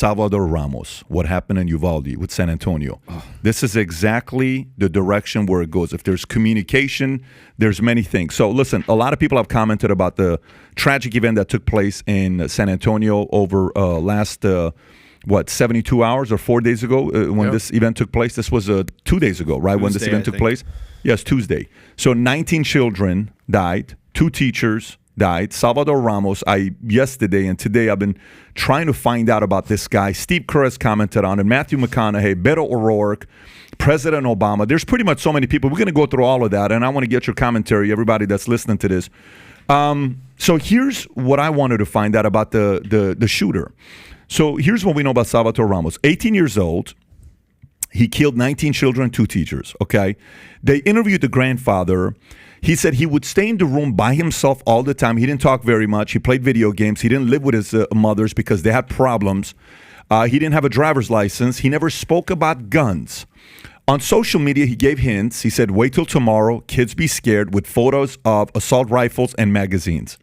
Salvador Ramos, what happened in Uvalde with San Antonio. This is exactly the direction where it goes. If there's communication, there's many things. So listen, a lot of people have commented about the tragic event that took place in San Antonio over last 72 hours or 4 days ago when this event took place. This was 2 days ago, right? When this event took place. Yes, Tuesday. So 19 children died, 2 teachers died. Salvador Ramos, yesterday and today I've been trying to find out about this guy. Steve Kerr has commented on it. Matthew McConaughey, Beto O'Rourke, President Obama. There's pretty much so many people. We're going to go through all of that, and I want to get your commentary, everybody that's listening to this. So here's what I wanted to find out about the shooter. So here's what we know about Salvador Ramos. 18 years old. He killed 19 children, 2 teachers, okay? They interviewed the grandfather. He said he would stay in the room by himself all the time. He didn't talk very much. He played video games. He didn't live with his mothers because they had problems. He didn't have a driver's license. He never spoke about guns. On social media, he gave hints. He said, wait till tomorrow. Kids be scared, with photos of assault rifles and magazines.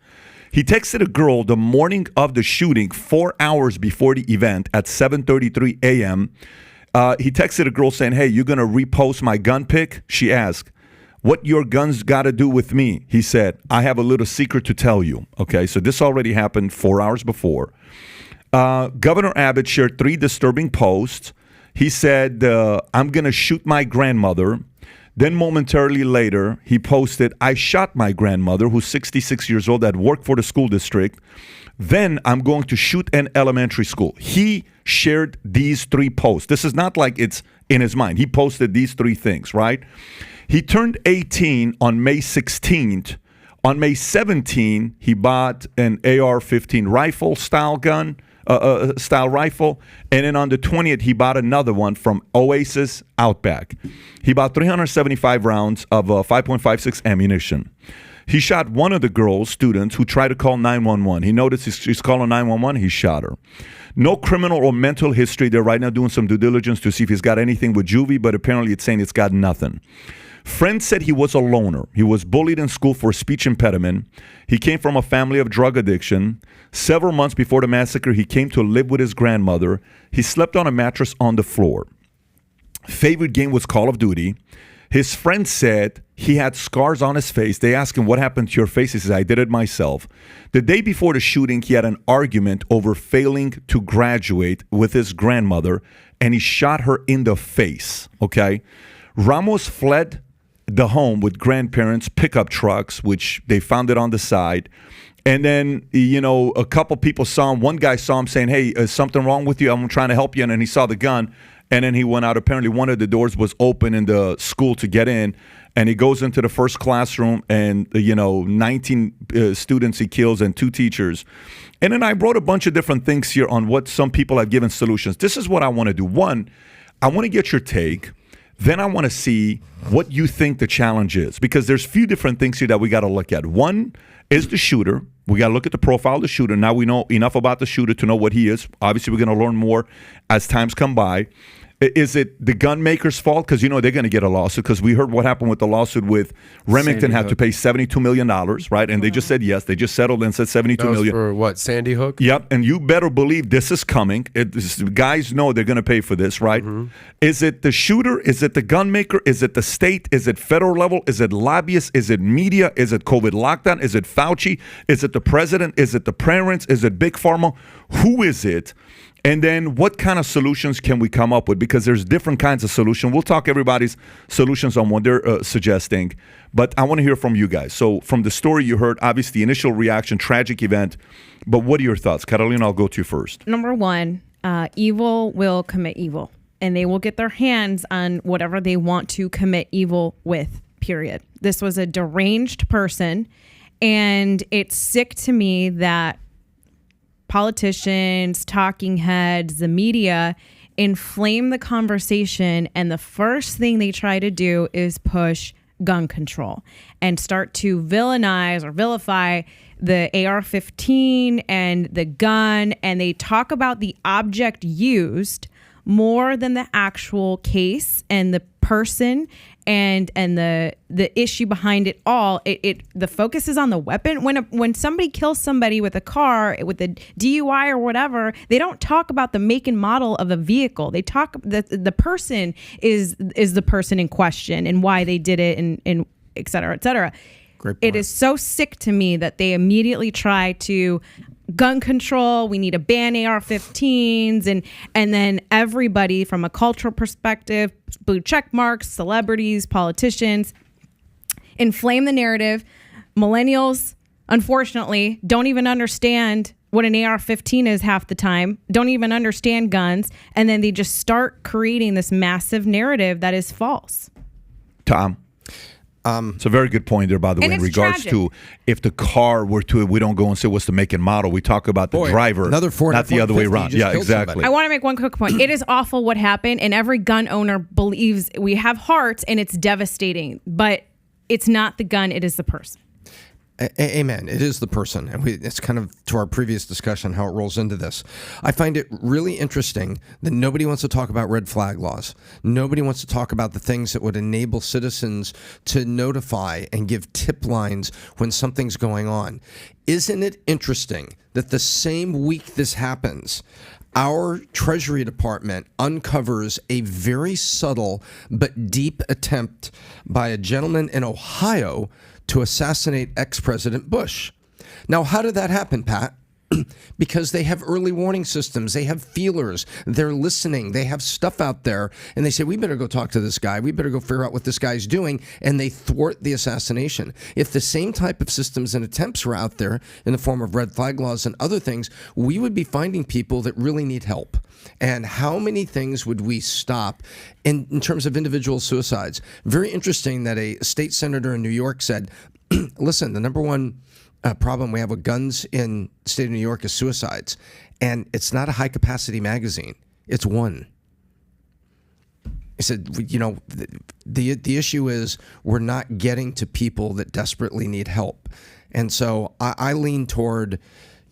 He texted a girl the morning of the shooting, 4 hours before the event at 7:33 a.m., he texted a girl saying, hey, you're going to repost my gun pic? She asked, what your guns got to do with me? He said, I have a little secret to tell you. Okay, so this already happened 4 hours before. Governor Abbott shared 3 disturbing posts. He said, I'm going to shoot my grandmother. Then momentarily later, he posted, I shot my grandmother, who's 66 years old, that worked for the school district. Then I'm going to shoot an elementary school. He shared these 3 posts. This is not like it's in his mind. He posted these 3 things, right? He turned 18 on May 16th. On May 17th, he bought an AR-15 rifle style gun, style rifle. And then on the 20th, he bought another one from Oasis Outback. He bought 375 rounds of 5.56 ammunition. He shot one of the girls, students, who tried to call 911. He noticed she's calling 911. He shot her. No criminal or mental history. They're right now doing some due diligence to see if he's got anything with juvie, but apparently it's saying it's got nothing. Friends said he was a loner. He was bullied in school for a speech impediment. He came from a family of drug addiction. Several months before the massacre, he came to live with his grandmother. He slept on a mattress on the floor. Favorite game was Call of Duty. His friends said he had scars on his face. They asked him, what happened to your face? He says, I did it myself. The day before the shooting, he had an argument over failing to graduate with his grandmother, and he shot her in the face, okay? Ramos fled the home with grandparents' pickup trucks, which they found it on the side. And then, a couple people saw him. One guy saw him saying, hey, is something wrong with you? I'm trying to help you. And then he saw the gun. And then he went out. Apparently, one of the doors was open in the school to get in. And he goes into the first classroom and, 19 students he kills and 2 teachers. And then I wrote a bunch of different things here on what some people have given solutions. This is what I want to do. One, I want to get your take. Then I want to see what you think the challenge is, because there's a few different things here that we got to look at. One is the shooter. We got to look at the profile of the shooter. Now we know enough about the shooter to know what he is. Obviously, we're going to learn more as times come by. Is it the gun maker's fault? Because, they're going to get a lawsuit, because we heard what happened with the lawsuit with Remington. Had to pay $72 million, right? And they just said yes. They just settled and said $72 million. For what, Sandy Hook? Yep, and you better believe this is coming. Guys know they're going to pay for this, right? Mm-hmm. Is it the shooter? Is it the gun maker? Is it the state? Is it federal level? Is it lobbyists? Is it media? Is it COVID lockdown? Is it Fauci? Is it the president? Is it the parents? Is it Big Pharma? Who is it? And then what kind of solutions can we come up with? Because there's different kinds of solutions. We'll talk everybody's solutions on what they're suggesting. But I want to hear from you guys. So from the story you heard, obviously initial reaction, tragic event. But what are your thoughts? Catalina, I'll go to you first. Number one, evil will commit evil. And they will get their hands on whatever they want to commit evil with, period. This was a deranged person. And it's sick to me that politicians, talking heads, the media inflame the conversation, and the first thing they try to do is push gun control and start to villainize or vilify the AR-15 and the gun, and they talk about the object used more than the actual case and the person and the issue behind it all. The focus is on the weapon. When somebody kills somebody with a car, with a DUI or whatever, they don't talk about the make and model of a vehicle. They talk the person is the person in question and why they did it, and et cetera, et cetera. Great point. It is so sick to me that they immediately try to gun control. We need to ban AR-15s, and then everybody from a cultural perspective, blue check marks, celebrities, politicians, inflame the narrative. Millennials, unfortunately, don't even understand what an AR-15 is half the time, don't even understand guns, and then they just start creating this massive narrative that is false. Tom? It's a very good point there, by the way, in regards to if the car were to, we don't go and say what's the make and model. We talk about the driver, another Ford, not the other way around. Yeah, exactly. Somebody. I want to make one quick point. It is awful what happened, and every gun owner believes we have hearts, and it's devastating. But it's not the gun; it is the person. Amen. It is the person. And it's kind of to our previous discussion how it rolls into this. I find it really interesting that nobody wants to talk about red flag laws. Nobody wants to talk about the things that would enable citizens to notify and give tip lines when something's going on. Isn't it interesting that the same week this happens, our Treasury Department uncovers a very subtle but deep attempt by a gentleman in Ohio to assassinate ex-President Bush. Now, how did that happen, Pat? Because they have early warning systems. They have feelers. They're listening. They have stuff out there. And they say, we better go talk to this guy. We better go figure out what this guy's doing. And they thwart the assassination. If the same type of systems and attempts were out there in the form of red flag laws and other things, we would be finding people that really need help. And how many things would we stop in terms of individual suicides? Very interesting that a state senator in New York said, listen, the number one problem we have with guns in the state of New York is suicides. And it's not a high-capacity magazine. It's one. He said, you know, the issue is we're not getting to people that desperately need help. And so I lean toward,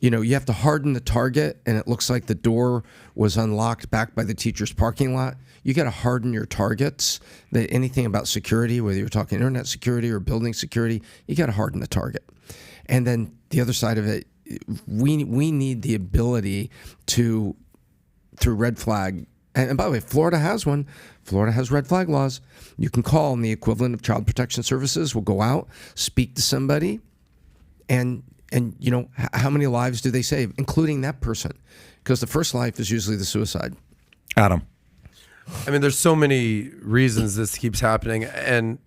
you know, you have to harden the target, and it looks like the door was unlocked back by the teacher's parking lot. You got to harden your targets. Anything about security, whether you're talking internet security or building security, you got to harden the target. And then the other side of it, we need the ability to, through red flag, and by the way, Florida has one. Florida has red flag laws. You can call, and the equivalent of Child Protection Services will go out, speak to somebody, and you know, how many lives do they save, including that person? Because the first life is usually the suicide. Adam. I mean, there's so many reasons this keeps happening. And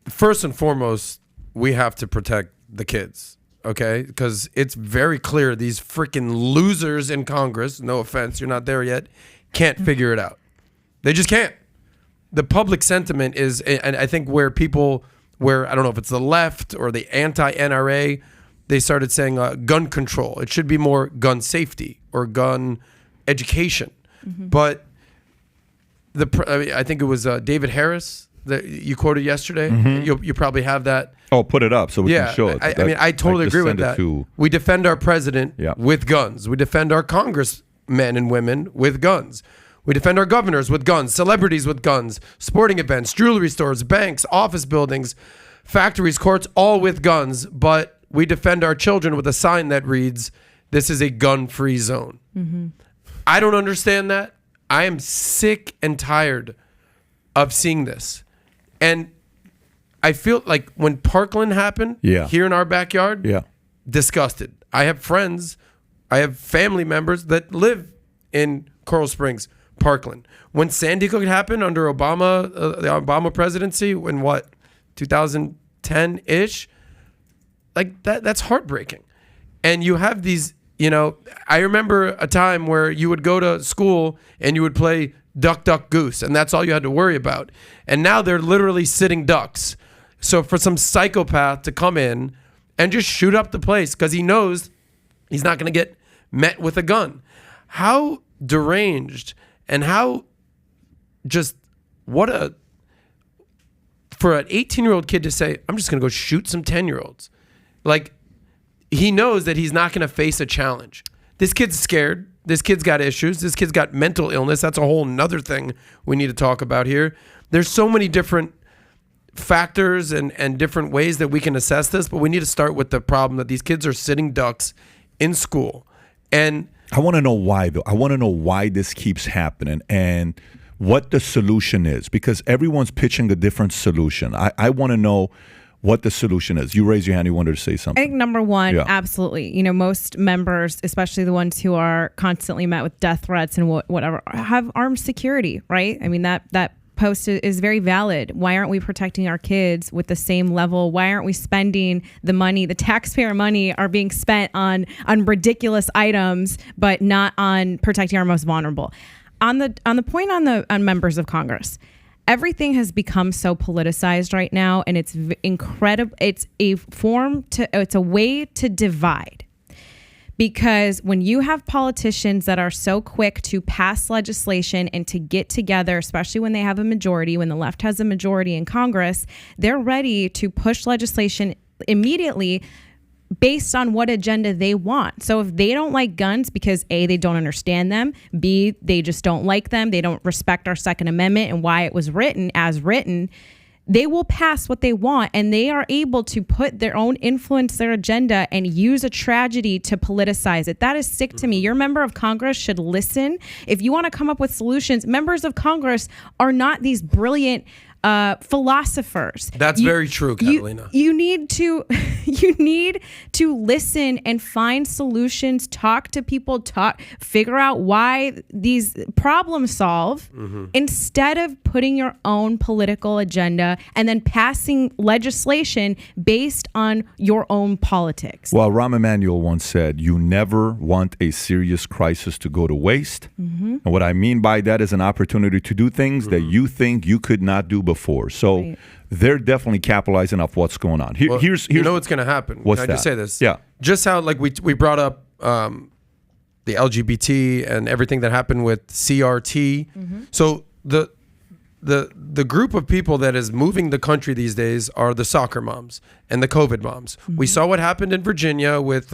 first and foremost, we have to protect the kids, okay? Because it's very clear these freaking losers in Congress, no offense, you're not there yet, can't figure it out. They just can't. The public sentiment is, and I think where I don't know if it's the left or the anti-NRA, they started saying gun control. It should be more gun safety or gun education. Mm-hmm. But I think it was David Harris that you quoted yesterday. Mm-hmm. You probably have that. Oh, put it up so we can show it. I mean, I totally agree with that. We defend our president with guns. We defend our congressmen and women with guns. We defend our governors with guns, celebrities with guns, sporting events, jewelry stores, banks, office buildings, factories, courts, all with guns. But we defend our children with a sign that reads, "This is a gun-free zone." Mm-hmm. I don't understand that. I am sick and tired of seeing this. And I feel like when Parkland happened here in our backyard, disgusted. I have friends, I have family members that live in Coral Springs, Parkland. When Sandy Hook happened under Obama, the Obama presidency, in 2010-ish, like that's heartbreaking. And you have these, you know, I remember a time where you would go to school and you would play duck, duck, goose, and that's all you had to worry about. And now they're literally sitting ducks. So for some psychopath to come in and just shoot up the place because he knows he's not going to get met with a gun. How deranged and how just for an 18-year-old kid to say, I'm just going to go shoot some 10-year-olds. Like, he knows that he's not going to face a challenge. This kid's scared. This kid's got issues. This kid's got mental illness. That's a whole nother thing we need to talk about here. There's so many different factors and different ways that we can assess this, but we need to start with the problem that these kids are sitting ducks in school. And I want to know why, though. I want to know why this keeps happening and what the solution is, because everyone's pitching a different solution. I want to know what the solution is. You raise your hand. You wanted to say something. I think number one, absolutely. Most members, especially the ones who are constantly met with death threats and whatever, have armed security, right? I mean, that post is very valid. Why aren't we protecting our kids with the same level? Why aren't we spending the money, the taxpayer money are being spent on ridiculous items, but not on protecting our most vulnerable? On the point on members of Congress, everything has become so politicized right now, and it's incredible. It's a way to divide. Because when you have politicians that are so quick to pass legislation and to get together, especially when they have a majority, when the left has a majority in Congress, they're ready to push legislation immediately based on what agenda they want. So if they don't like guns because A, they don't understand them, B, they just don't like them, they don't respect our Second Amendment and why it was written as written, they will pass what they want, and they are able to put their own influence, their agenda, and use a tragedy to politicize it. That is sick to me. Your member of Congress should listen. If you want to come up with solutions, members of Congress are not these brilliant philosophers. That's very true, Catalina. You need to listen and find solutions, talk to people, figure out why these problem solve instead of putting your own political agenda and then passing legislation based on your own politics. Well, Rahm Emanuel once said, you never want a serious crisis to go to waste. And what I mean by that is an opportunity to do things that you think you could not do before. So they're definitely capitalizing off what's going on. Here's you know what's going to happen. What's Can I that? just say this? Yeah. Just how we brought up the LGBT and everything that happened with CRT. So the group of people that is moving the country these days are the soccer moms and the COVID moms. We saw what happened in Virginia with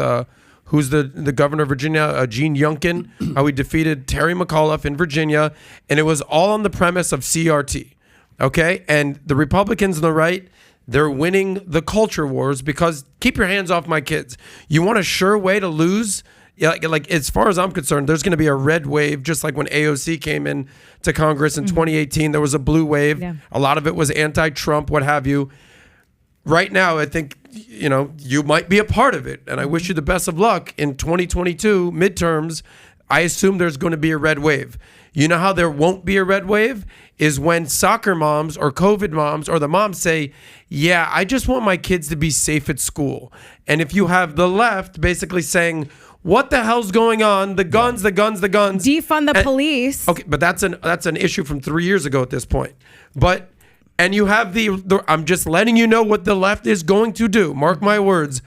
who's the governor of Virginia, Gene Youngkin, how he defeated Terry McAuliffe in Virginia, and it was all on the premise of CRT. Okay, and the Republicans on the right, they're winning the culture wars because keep your hands off my kids. You want a sure way to lose? Yeah, like as far as I'm concerned, there's going to be a red wave, just like when AOC came in to Congress in 2018. There was a blue wave. Yeah. A lot of it was anti-Trump, what have you. Right now, I think you might be a part of it, and I wish you the best of luck in 2022 midterms. I assume there's going to be a red wave. You know how there won't be a red wave is when soccer moms or COVID moms or the moms say, yeah, I just want my kids to be safe at school. And if you have the left basically saying, what the hell's going on? The guns, the guns, the guns. Defund the police. Okay, but that's an issue from 3 years ago at this point. And you have I'm just letting you know what the left is going to do. Mark my words.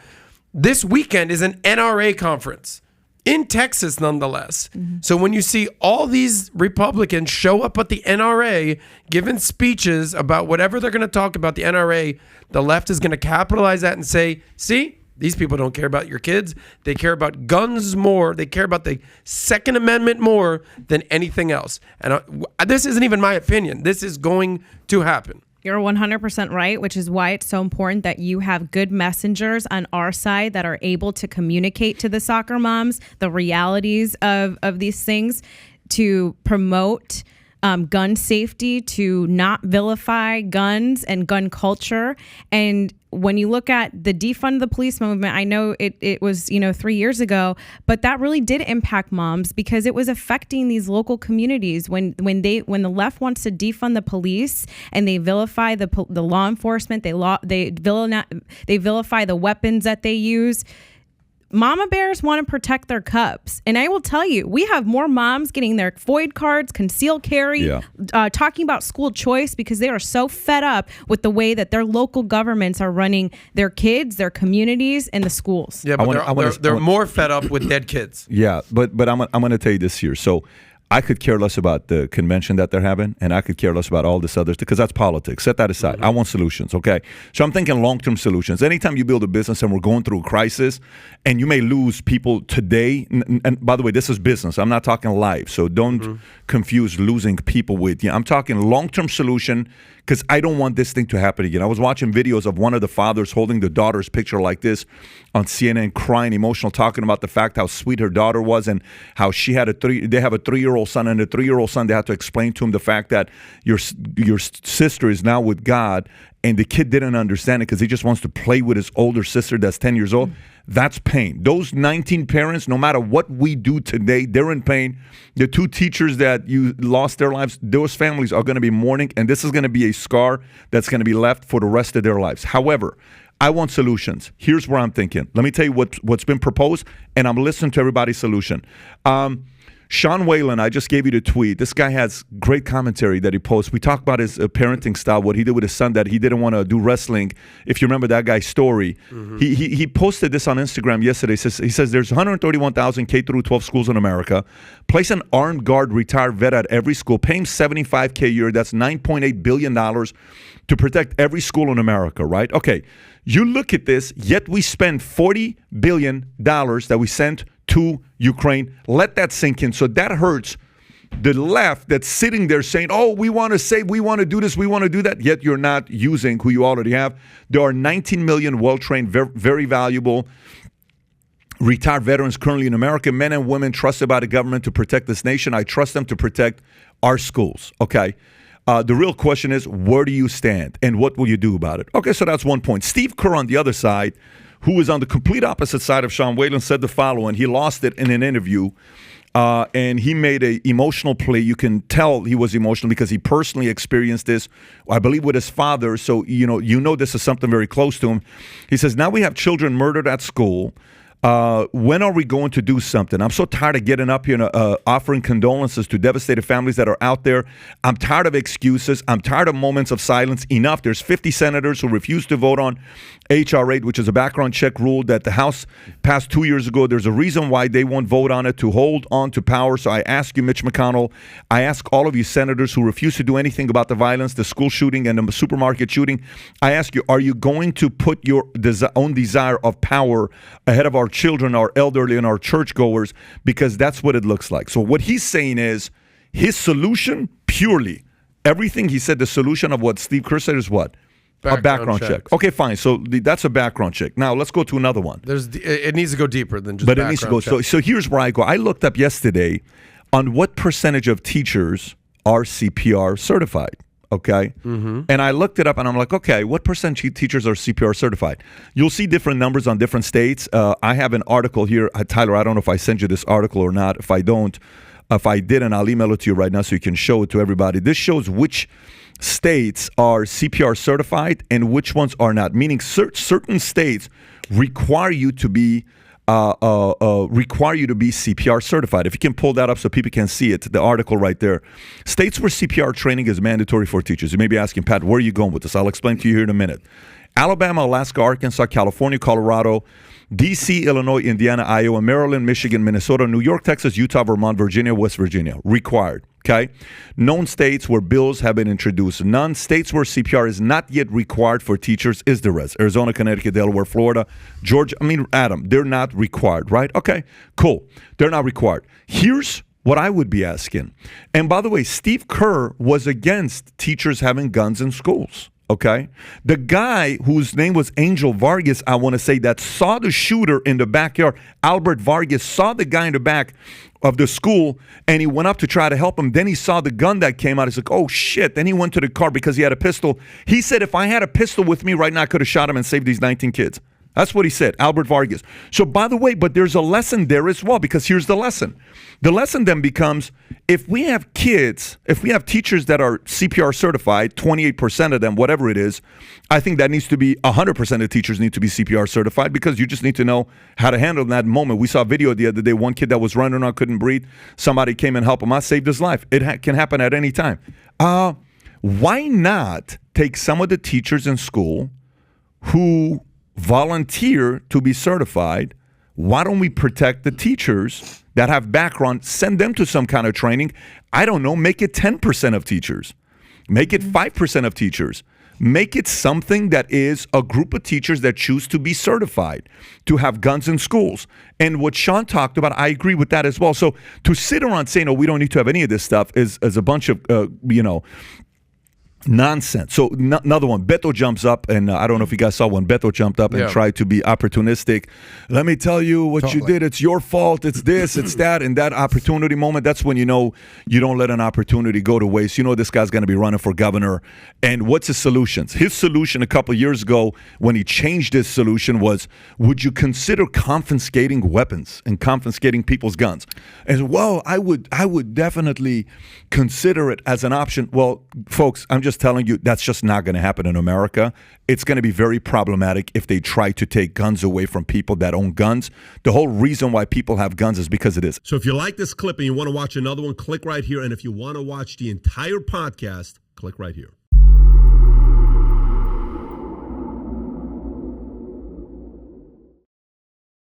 This weekend is an NRA conference. In Texas, nonetheless. So when you see all these Republicans show up at the NRA, giving speeches about whatever they're going to talk about the NRA, the left is going to capitalize that and say, see, these people don't care about your kids. They care about guns more. They care about the Second Amendment more than anything else. And this isn't even my opinion. This is going to happen. You're 100% right, which is why it's so important that you have good messengers on our side that are able to communicate to the soccer moms the realities of these things, to promote gun safety, to not vilify guns and gun culture. And when you look at the defund the police movement, I know it was 3 years ago, but that really did impact moms because it was affecting these local communities. When the left wants to defund the police and they vilify the law enforcement, they vilify the weapons that they use. Mama bears want to protect their cubs. And I will tell you, we have more moms getting their FOID cards, concealed carry, talking about school choice because they are so fed up with the way that their local governments are running their kids, their communities, and the schools. Yeah, but they're more fed up with dead kids. Yeah, but I'm going to tell you this here. So I could care less about the convention that they're having, and I could care less about all this other stuff, because that's politics. Set that aside. I want solutions, okay? So I'm thinking long-term solutions. Anytime you build a business and we're going through a crisis, and you may lose people today, and by the way, this is business. I'm not talking life, so don't confuse losing people with, I'm talking long-term solution, because I don't want this thing to happen again. I was watching videos of one of the fathers holding the daughter's picture like this on CNN, crying, emotional, talking about the fact how sweet her daughter was and how they have a 3-year-old son, and the 3-year-old son, they have to explain to him the fact that your sister is now with God, and the kid didn't understand it because he just wants to play with his older sister that's 10 years old. That's pain. Those 19 parents, no matter what we do today, they're in pain. The 2 teachers that you lost their lives, those families are going to be mourning, and this is going to be a scar that's going to be left for the rest of their lives. However, I want solutions. Here's where I'm thinking. Let me tell you what's been proposed, and I'm listening to everybody's solution. Sean Whalen, I just gave you the tweet. This guy has great commentary that he posts. We talk about his parenting style, what he did with his son, that he didn't want to do wrestling. If you remember that guy's story, he posted this on Instagram yesterday. He says there's 131,000 K-12 schools in America. Place an armed guard retired vet at every school. Pay him $75K a year. That's $9.8 billion to protect every school in America, right? Okay, you look at this, yet we spend $40 billion that we sent to Ukraine. Let that sink in. So that hurts the left that's sitting there saying, oh, we want to save, we want to do this, we want to do that, yet you're not using who you already have. There are 19 million well-trained, very valuable retired veterans currently in America, men and women trusted by the government to protect this nation. I trust them to protect our schools, okay? The real question is, where do you stand and what will you do about it? Okay, so that's one point. Steve Kerr on the other side, who is on the complete opposite side of Sean Whalen, said the following. He lost it in an interview, and he made an emotional plea. You can tell he was emotional because he personally experienced this, I believe, with his father. So, you know this is something very close to him. He says, now we have children murdered at school. When are we going to do something? I'm so tired of getting up here and offering condolences to devastated families that are out there. I'm tired of excuses. I'm tired of moments of silence. Enough. There's 50 senators who refuse to vote on H.R. 8, which is a background check rule that the House passed 2 years ago. There's a reason why they won't vote on it, to hold on to power. So I ask you, Mitch McConnell, I ask all of you senators who refuse to do anything about the violence, the school shooting and the supermarket shooting, I ask you, are you going to put your own desire of power ahead of our children, our elderly, and our churchgoers? Because that's what it looks like. So what he's saying is his solution, purely, everything he said, the solution of what Steve Kerr said is what? A background check. Okay, fine. So that's a background check. Now let's go to another one. It needs to go deeper than just. But it needs to go. So here's where I go. I looked up yesterday on what percentage of teachers are CPR certified. Okay, and I looked it up, and I'm like, okay, what percentage of teachers are CPR certified? You'll see different numbers on different states. I have an article here, Tyler. I don't know if I sent you this article or not. If I didn't, I'll email it to you right now so you can show it to everybody. This shows which states are CPR certified and which ones are not, meaning certain states require you to be CPR certified. If you can pull that up so people can see it, the article right there. States where CPR training is mandatory for teachers. You may be asking, Pat, where are you going with this? I'll explain to you here in a minute. Alabama, Alaska, Arkansas, California, Colorado, D.C., Illinois, Indiana, Iowa, Maryland, Michigan, Minnesota, New York, Texas, Utah, Vermont, Virginia, West Virginia. Required. Okay? Known states where bills have been introduced. None states where CPR is not yet required for teachers is the rest. Arizona, Connecticut, Delaware, Florida, Georgia. Adam, they're not required, right? Okay, cool. They're not required. Here's what I would be asking. And by the way, Steve Kerr was against teachers having guns in schools. Okay, the guy whose name was Angel Vargas, I want to say, that saw the shooter in the backyard, Albert Vargas, saw the guy in the back of the school, and he went up to try to help him. Then he saw the gun that came out. He's like, oh shit. Then he went to the car because he had a pistol. He said, if I had a pistol with me right now, I could have shot him and saved these 19 kids. That's what he said, Albert Vargas. So by the way, but there's a lesson there as well, because here's the lesson. The lesson then becomes, if we have teachers that are CPR certified, 28% of them, whatever it is, I think that needs to be 100% of teachers need to be CPR certified, because you just need to know how to handle that moment. We saw a video the other day, one kid that was running around, couldn't breathe. Somebody came and helped him out, saved his life. It can happen at any time. Why not take some of the teachers in school who volunteer to be certified? Why don't we protect the teachers that have background, send them to some kind of training. I don't know, make it 10% of teachers. Make it 5% of teachers. Make it something that is a group of teachers that choose to be certified to have guns in schools. And what Sean talked about, I agree with that as well. So to sit around saying, oh, we don't need to have any of this stuff is a bunch of, nonsense. So another one, Beto jumps up, and I don't know if you guys saw when Beto jumped up and tried to be opportunistic. Let me tell you what you did. It's your fault. It's this, it's that. And that opportunity moment, that's when you know you don't let an opportunity go to waste. You know this guy's going to be running for governor. And what's his solutions? His solution a couple of years ago when he changed his solution was, would you consider confiscating weapons and confiscating people's guns? And well, I would definitely consider it as an option. Well, folks, I'm just telling you, that's just not going to happen in America. It's going to be very problematic if they try to take guns away from people that own guns. The whole reason why people have guns is because it is. So if you like this clip and you want to watch another one, click right here. And if you want to watch the entire podcast, click right here.